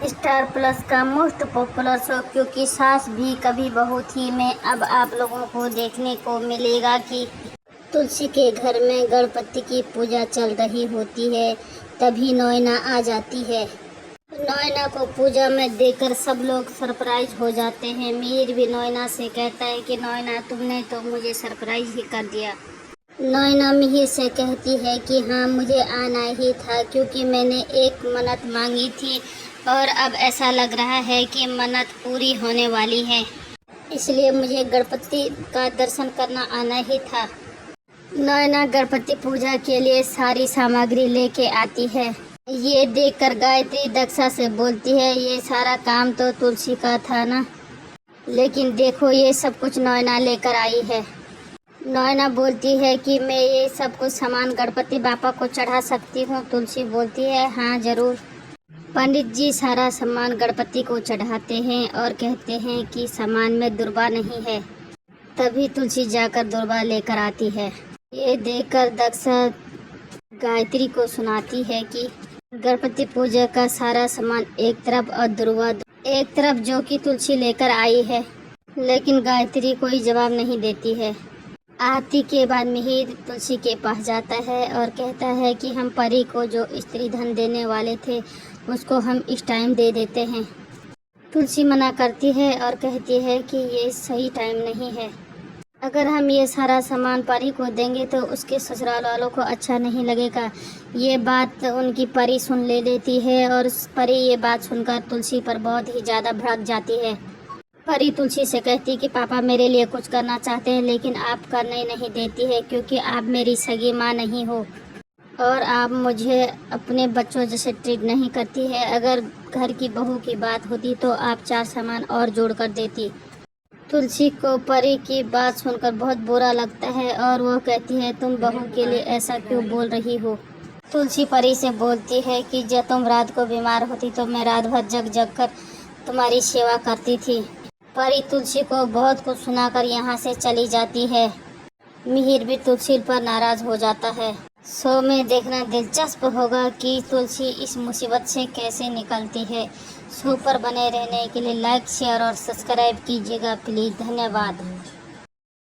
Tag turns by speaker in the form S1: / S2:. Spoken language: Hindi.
S1: स्टार प्लस का मोस्ट पॉपुलर शो क्योंकि सास भी कभी बहू थी में अब आप लोगों को देखने को मिलेगा कि तुलसी के घर में गणपति की पूजा चल रही होती है। तभी नोएना आ जाती है। नोएना को पूजा में देखकर सब लोग सरप्राइज हो जाते हैं। मिहिर भी नोएना से कहता है कि नोएना तुमने तो मुझे सरप्राइज ही कर दिया। नोएना मिहिर से कहती है कि हाँ मुझे आना ही था क्योंकि मैंने एक मन्नत मांगी थी और अब ऐसा लग रहा है कि मन्नत पूरी होने वाली है, इसलिए मुझे गणपति का दर्शन करना आना ही था। नोएना गणपति पूजा के लिए सारी सामग्री लेके आती है। ये देखकर गायत्री दक्षा से बोलती है ये सारा काम तो तुलसी का था ना, लेकिन देखो ये सब कुछ नोएना लेकर आई है। नोएना बोलती है कि मैं ये सब कुछ सामान गणपति बापा को चढ़ा सकती हूँ। तुलसी बोलती है हाँ ज़रूर। पंडित जी सारा सामान गणपति को चढ़ाते हैं और कहते हैं कि सामान में दुर्वा नहीं है। तभी तुलसी जाकर दुर्वा लेकर आती है। ये देखकर दक्षा गायत्री को सुनाती है कि गणपति पूजा का सारा सामान एक तरफ और दुर्वा एक तरफ जो कि तुलसी लेकर आई है, लेकिन गायत्री कोई जवाब नहीं देती है। आरती के बाद मिहिर तुलसी के पास जाता है और कहता है कि हम परी को जो स्त्री धन देने वाले थे उसको हम इस टाइम दे देते हैं। तुलसी मना करती है और कहती है कि ये सही टाइम नहीं है। अगर हम ये सारा सामान परी को देंगे तो उसके ससुराल वालों को अच्छा नहीं लगेगा। ये बात उनकी परी सुन लेती है और परी ये बात सुनकर तुलसी पर बहुत ही ज़्यादा भड़क जाती है। परी तुलसी से कहती कि पापा मेरे लिए कुछ करना चाहते हैं लेकिन आप करने नहीं देती है क्योंकि आप मेरी सगी माँ नहीं हो और आप मुझे अपने बच्चों जैसे ट्रीट नहीं करती है। अगर घर की बहू की बात होती तो आप 4 सामान और जोड़ कर देती। तुलसी को परी की बात सुनकर बहुत बुरा लगता है और वो कहती है तुम बहू के लिए ऐसा क्यों बोल रही हो। तुलसी परी से बोलती है कि जब तुम रात को बीमार होती तो मैं रात भर जग जग कर तुम्हारी सेवा करती थी। परी तुलसी को बहुत कुछ सुनाकर यहाँ से चली जाती है। मिहिर भी तुलसी पर नाराज़ हो जाता है। शो में देखना दिलचस्प होगा कि तुलसी इस मुसीबत से कैसे निकलती है। शो पर बने रहने के लिए लाइक शेयर और सब्सक्राइब कीजिएगा प्लीज़। धन्यवाद।